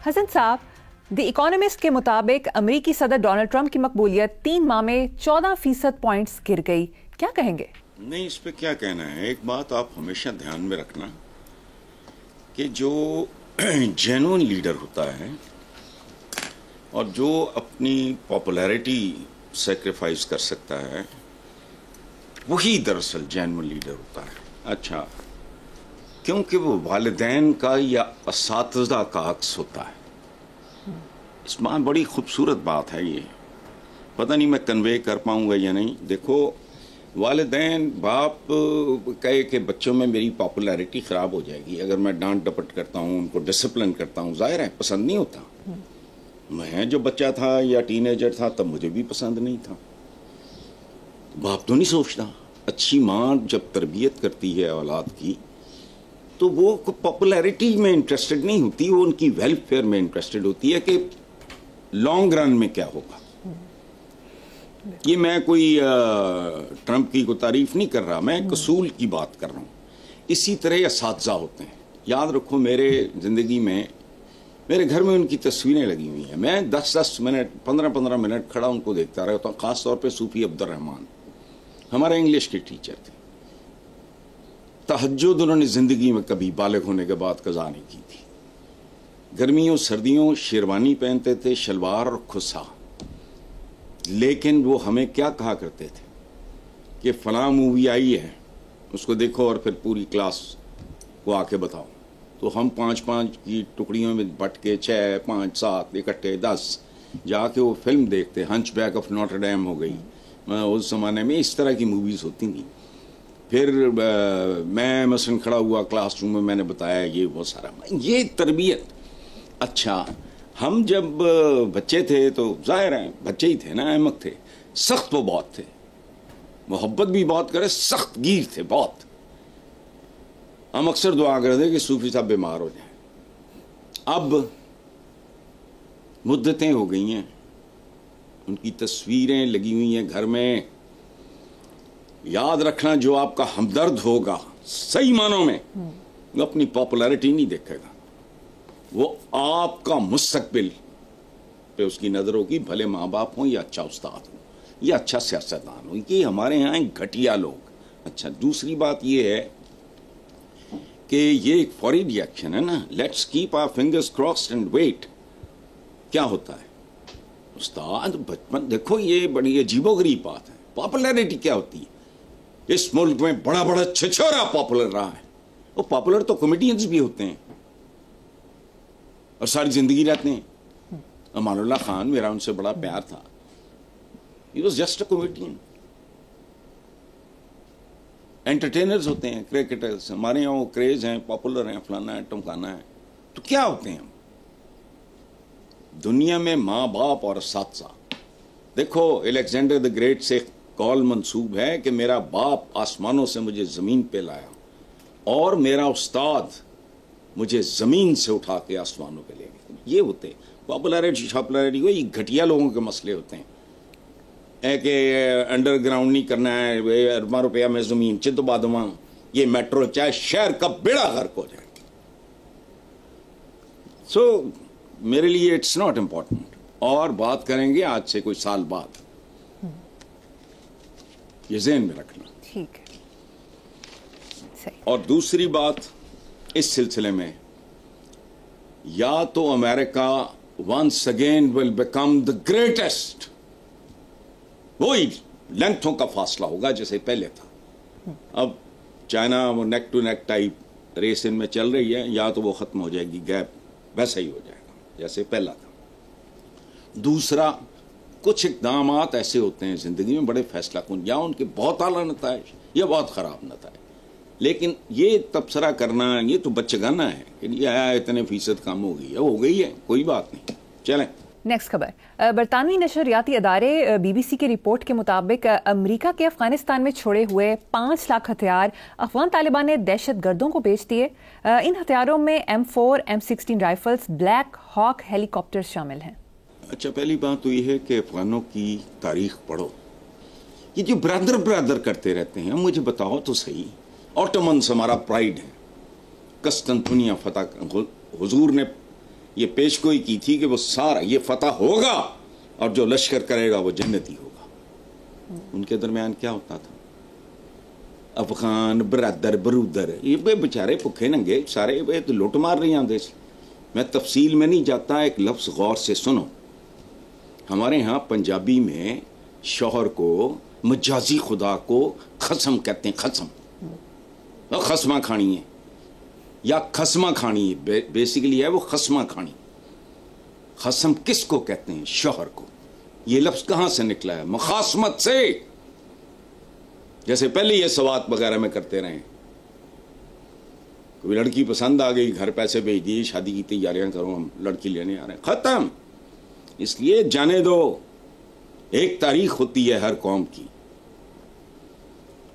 حسن صاحب، دی اکانومسٹ کے مطابق امریکی صدر ڈونلڈ ٹرمپ کی مقبولیت 3 ماہ میں 14% پوائنٹس گر گئی. کیا کہیں گے؟ نہیں، اس پہ کیا کہنا ہے. ایک بات آپ ہمیشہ دھیان میں رکھنا کہ جو جینوئن لیڈر ہوتا ہے اور جو اپنی پاپولیرٹی سیکریفائز کر سکتا ہے وہی دراصل جینوئن لیڈر ہوتا ہے. اچھا، کیونکہ وہ والدین کا یا اساتذہ کا عکس ہوتا ہے. اس میں بڑی خوبصورت بات ہے. یہ پتہ نہیں میں کنوے کر پاؤں گا یا نہیں. دیکھو، والدین باپ کہے کہ بچوں میں میری پاپولیرٹی خراب ہو جائے گی اگر میں ڈانٹ ڈپٹ کرتا ہوں، ان کو ڈسپلن کرتا ہوں. ظاہر ہے پسند نہیں ہوتا. میں جو بچہ تھا یا ٹین ایجر تھا تب مجھے بھی پسند نہیں تھا. باپ تو نہیں سوچتا. اچھی ماں جب تربیت کرتی ہے اولاد کی تو وہ پاپولیرٹی میں انٹرسٹڈ نہیں ہوتی، وہ ان کی ویلفیئر میں انٹرسٹڈ ہوتی ہے کہ لانگ رن میں کیا ہوگا. یہ میں کوئی ٹرمپ کی کوئی تعریف نہیں کر رہا، میں ایک اصول کی بات کر رہا ہوں. اسی طرح اساتذہ ہوتے ہیں. یاد رکھو، میرے زندگی میں میرے گھر میں ان کی تصویریں لگی ہوئی ہیں. میں 10 منٹ 15 منٹ کھڑا ان کو دیکھتا رہتا ہوں. خاص طور پہ صوفی عبد الرحمان ہمارے انگلش کے ٹیچر تھے. تہجد انہوں نے زندگی میں کبھی بالغ ہونے کے بعد قضا نہیں کی تھی. گرمیوں سردیوں شیروانی پہنتے تھے، شلوار اور کھسا. لیکن وہ ہمیں کیا کہا کرتے تھے کہ فلاں مووی آئی ہے، اس کو دیکھو اور پھر پوری کلاس کو آ کے بتاؤ. تو ہم 5 کی ٹکڑیوں میں بٹ کے 6 5 7 اکٹھے 10 جا کے وہ فلم دیکھتے. ہنچ بیک آف نوٹر ڈیم ہو گئی. اس زمانے میں اس طرح کی موویز ہوتی تھیں. پھر میں مثلا کھڑا ہوا کلاس روم میں، میں نے بتایا یہ وہ سارا، یہ تربیت. اچھا، ہم جب بچے تھے تو ظاہر ہے بچے ہی تھے نا، احمق تھے. سخت وہ بہت تھے، محبت بھی بہت کرے، سخت گیر تھے بہت. ہم اکثر دعا کرتے کہ صوفی صاحب بیمار ہو جائیں. اب مدتیں ہو گئی ہیں، ان کی تصویریں لگی ہوئی ہیں گھر میں. یاد رکھنا، جو آپ کا ہمدرد ہوگا صحیح معنوں میں وہ اپنی پاپولیرٹی نہیں دیکھے گا، وہ آپ کا مستقبل پہ اس کی نظر ہوگی. بھلے ماں باپ ہوں یا اچھا استاد ہو یا اچھا سیاستدان ہو. یہ ہمارے یہاں گھٹیا لوگ. اچھا، دوسری بات یہ ہے کہ یہ ایک فوری ری ایکشن ہے نا. Let's keep our fingers crossed and wait. کیا ہوتا ہے استاد؟ بچپن دیکھو، یہ بڑی عجیب و غریب بات ہے. پاپولیرٹی کیا ہوتی ہے؟ اس ملک میں بڑا چھچورا پاپولر رہا ہے. وہ پاپولر تو کامیڈینز بھی ہوتے ہیں اور ساری زندگی رہتے ہیں. امان اللہ خان، میرا ان سے بڑا پیار تھا. He was just a comedian. انٹرٹینرز ہوتے ہیں، کرکٹرز. ہمارے یہاں وہ کریز ہیں، پاپولر ہیں، فلانا ہے ٹمکانا ہے. تو کیا ہوتے ہیں ہم دنیا میں؟ ماں باپ اور اساتذہ. دیکھو، الیگزینڈر دی گریٹ سے قول منسوب ہے کہ میرا باپ آسمانوں سے مجھے زمین پہ لایا اور میرا استاد مجھے زمین سے اٹھا کے آسمانوں پہ لے گئے. یہ ہوتے پاپولیرٹی کو. یہ گھٹیا لوگوں کے مسئلے ہوتے ہیں کہ انڈر گراؤنڈ نہیں کرنا ہے، ارباں روپیہ میں زمین چت بادواں، یہ میٹرو چاہے شہر کا بیڑا غرق ہو جائے. سو میرے لیے اٹس ناٹ امپورٹنٹ. اور بات کریں گے آج سے کوئی سال بعد، یہ ذہن میں رکھنا. ٹھیک ہے. اور دوسری بات اس سلسلے میں، یا تو America once again will become the greatest. وہی لینتھوں کا فاصلہ ہوگا جیسے پہلے تھا. اب چائنا وہ نیک ٹو نیک ٹائپ ریس ان میں چل رہی ہے، یا تو وہ ختم ہو جائے گی، گیپ ویسا ہی ہو جائے گا جیسے پہلا تھا. دوسرا، کچھ اقدامات ایسے ہوتے ہیں زندگی میں بڑے فیصلہ کن، یا ان کے بہت اعلیٰ نتائج یا بہت خراب نتائج. لیکن یہ تبصرہ کرنا یہ تو بچگانہ ہے کہ یہ اتنے فیصد کم ہو گئی ہے، کوئی بات نہیں. چلیں نیکسٹ خبر. برطانوی نشریاتی ادارے بی بی سی کی رپورٹ کے مطابق امریکہ کے افغانستان میں چھوڑے ہوئے 5 لاکھ ہتھیار افغان طالبان نے دہشت گردوں کو بیچ دیے. ان ہتھیاروں میں M4 M16 رائفلز، بلیک ہاک ہیلی کاپٹر شامل ہیں. اچھا، پہلی بات تو یہ ہے کہ افغانوں کی تاریخ پڑھو. یہ جو برادر کرتے رہتے ہیں، مجھے بتاؤ تو صحیح. آٹومنس ہمارا پرائیڈ ہے. قسطنطنیہ فتح حضور نے یہ پیشگوئی کی تھی کہ وہ سارا یہ فتح ہوگا اور جو لشکر کرے گا وہ جنتی ہوگا. ان کے درمیان کیا ہوتا تھا؟ افغان برادر برودر یہ بیچارے بھوکے ننگے سارے تو لوٹ مار رہی ہیں دیش. میں تفصیل میں نہیں جاتا, ایک لفظ غور سے سنو. ہمارے ہاں پنجابی میں شوہر کو مجازی خدا کو خصم کہتے ہیں. خصم خصمہ کھانی ہے یا خصمہ کھانی ہے, بیسیکلی ہے وہ خصمہ کھانی. خصم کس کو کہتے ہیں؟ شوہر کو. یہ لفظ کہاں سے نکلا ہے؟ مخاصمت سے. جیسے پہلے یہ سوات وغیرہ میں کرتے رہے, کوئی لڑکی پسند آ گئی, گھر پیسے بھیج دیے, شادی کی تیاریاں کرو, ہم لڑکی لینے آ رہے ہیں, ختم. اس لیے جانے دو, ایک تاریخ ہوتی ہے ہر قوم کی,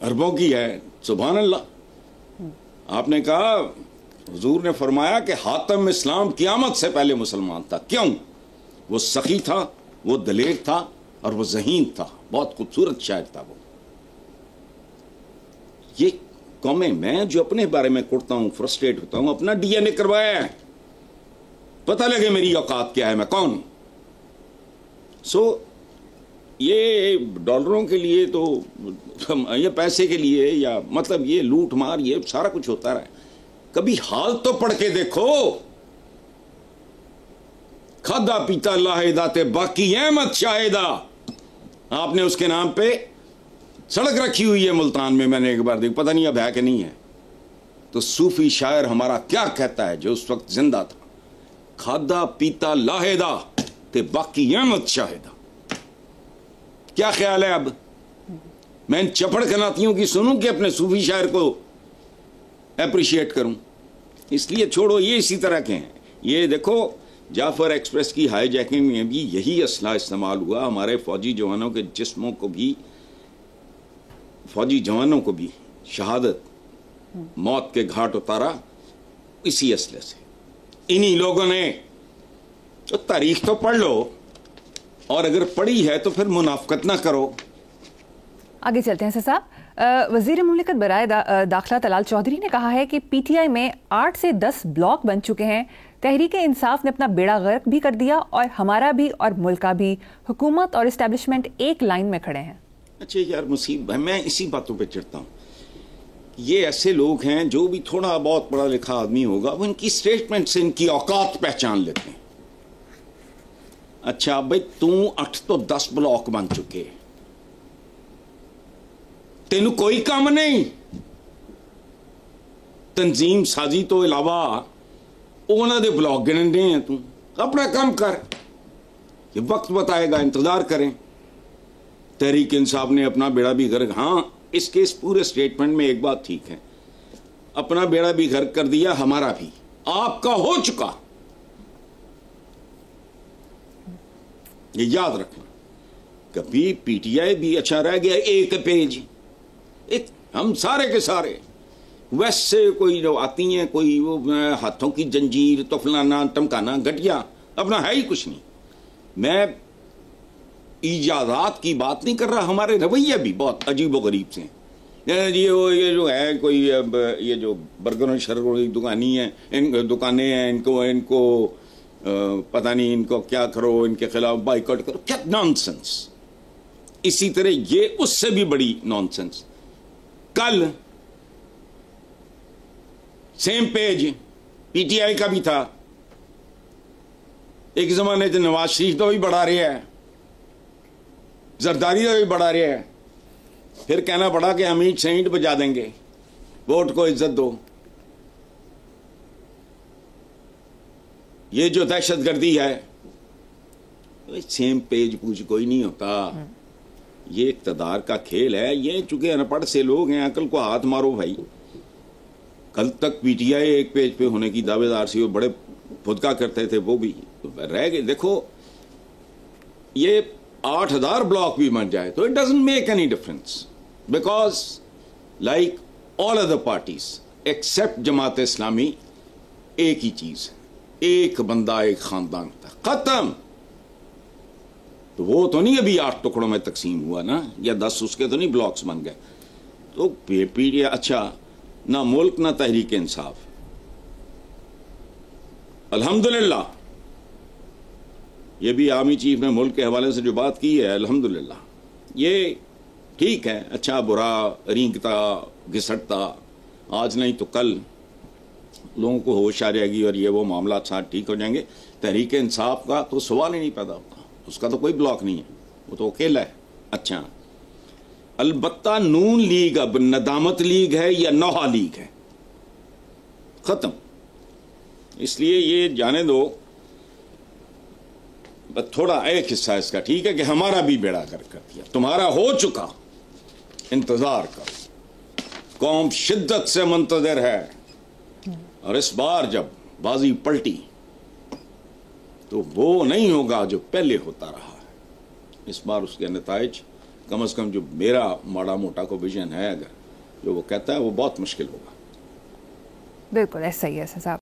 عربوں کی ہے. سبحان اللہ. آپ نے کہا, حضور نے فرمایا کہ حاتم اسلام قیامت سے پہلے مسلمان تھا. کیوں؟ وہ سخی تھا, وہ دلیر تھا, اور وہ ذہین تھا. بہت خوبصورت شاعر تھا وہ. یہ قومیں, میں جو اپنے بارے میں کرتا ہوں, فرسٹریٹ ہوتا ہوں, اپنا ڈی این اے کروایا ہے, پتہ لگے میری اوقات کیا ہے, میں کون ہوں. سو یہ ڈالروں کے لیے تو یہ پیسے کے لیے یا مطلب یہ لوٹ مار یہ سارا کچھ ہوتا رہا ہے. کبھی حال تو پڑھ کے دیکھو. کھادا پیتا لاہدہ تے باقی احمد شاہدہ, آپ نے اس کے نام پہ سڑک رکھی ہوئی ہے ملتان میں. میں نے ایک بار دیکھ, پتہ نہیں اب ہے کہ نہیں ہے. تو صوفی شاعر ہمارا کیا کہتا ہے جو اس وقت زندہ تھا؟ کھادا پیتا لاہدہ تے باقی احمد شاہدہ. کیا خیال ہے اب میں ان چپڑ کناتیوں کی سنوں کہ اپنے صوفی شاعر کو اپریشیٹ کروں؟ اس لیے چھوڑو, یہ اسی طرح کے ہیں. یہ دیکھو, جعفر ایکسپریس کی ہائی جیکنگ میں بھی یہی اسلحہ استعمال ہوا. ہمارے فوجی جوانوں کے جسموں کو بھی, فوجی جوانوں کو بھی شہادت موت کے گھاٹ اتارا اسی اسلحے سے. انہی لوگوں نے. تو تاریخ تو پڑھ لو, اور اگر پڑھی ہے تو پھر منافقت نہ کرو. آگے چلتے ہیں صاحب. وزیر مملکت برائے داخلہ طلال چودھری نے کہا ہے کہ پی ٹی آئی میں 8 سے 10 بلاک بن چکے ہیں. تحریک انصاف نے اپنا بیڑا غرق بھی کر دیا, اور ہمارا بھی اور ملک کا بھی. حکومت اور اسٹیبلشمنٹ ایک لائن میں کھڑے ہیں. اچھا یار مصیبت, میں اسی باتوں پہ چڑھتا ہوں. یہ ایسے لوگ ہیں جو بھی تھوڑا بہت پڑھا لکھا آدمی ہوگا, وہ ان کی اسٹیٹمنٹ سے ان کی اوقات پہچان لیتے ہیں. اچھا بھائی, تم 8 تو 10 بلاک بن چکے, تینوں کوئی کام نہیں. تنظیم سازی تو علاوہ انہوں دے بلاک گنن دے ہیں. تم اپنا کام کر, یہ وقت بتائے گا, انتظار کریں. تحریک انصاف نے اپنا بیڑا بھی غرق, ہاں اس کے اس پورے سٹیٹمنٹ میں ایک بات ٹھیک ہے, اپنا بیڑا بھی غرق کر دیا, ہمارا بھی. آپ کا ہو چکا, یہ یاد رکھنا. کبھی پی ٹی آئی بھی اچھا رہ گیا ایک پیج, ہم سارے کے سارے ویسے کوئی جو آتی ہیں, کوئی وہ ہاتھوں کی جنجیر تو فلانا ٹمکانا گھٹیا, اپنا ہے ہی کچھ نہیں. میں ایجادات کی بات نہیں کر رہا, ہمارے رویے بھی بہت عجیب و غریب سے ہیں. یہ جو ہے کوئی یہ جو برگر شرگر کی دکانی ہیں, ان دکانیں ہیں, ان کو پتہ نہیں ان کو کیا کرو, ان کے خلاف بائیکاٹ کرو, کیا نان سینس. اسی طرح یہ اس سے بھی بڑی نان سینس. کل same page P T I کا بھی تھا. ایک زمانے سے نواز شریف تو بھی بڑھا رہا ہے, زرداری تو بھی بڑھا رہا ہے, پھر کہنا پڑا کہ ہم اینٹ سے اینٹ بجا دیں گے, ووٹ کو عزت دو. یہ جو دہشت گردی ہے, سیم پیج پوچھ کوئی نہیں ہوتا. یہ اقتدار کا کھیل ہے. یہ چونکہ ان پڑھ سے لوگ ہیں, عقل کو ہاتھ مارو بھائی. کل تک پی ٹی آئی ایک پیج پہ ہونے کی دعوے دار سی, وہ بڑے پھدکا کرتے تھے, وہ بھی رہ گئے. دیکھو یہ 8,000 بلاک بھی بن جائے تو it doesn't make any difference, because like all other parties except Jamaat Islami ایک ہی چیز, ایک بندہ ایک خاندان تھا, ختم. تو وہ تو نہیں ابھی 8 ٹکڑوں میں تقسیم ہوا نا, یا 10 اس کے تو نہیں بلاکس بن گئے. تو پی اچھا نہ ملک نہ تحریک انصاف, الحمدللہ یہ بھی آرمی چیف نے ملک کے حوالے سے جو بات کی ہے الحمدللہ یہ ٹھیک ہے. اچھا برا رینگتا گھسٹتا آج نہیں تو کل لوگوں کو ہوش آ جائے گی اور یہ وہ معاملات ساتھ ٹھیک ہو جائیں گے. تحریک انصاف کا تو سوال ہی نہیں پیدا ہوتا, اس کا تو کوئی بلاک نہیں ہے, وہ تو اکیلا ہے. اچھا البتہ نون لیگ اب ندامت لیگ ہے یا نوحہ لیگ ہے, ختم. اس لیے یہ جانے دو, تھوڑا ایک حصہ اس کا ٹھیک ہے کہ ہمارا بھی بیڑا کر دیا, تمہارا ہو چکا, انتظار کرو. قوم شدت سے منتظر ہے, اور اس بار جب بازی پلٹی تو وہ نہیں ہوگا جو پہلے ہوتا رہا ہے. اس بار اس کے نتائج کم از کم جو میرا ماڑا موٹا کو ویژن ہے اگر جو وہ کہتا ہے وہ بہت مشکل ہوگا. بالکل ایسا ہی ہے صاحب.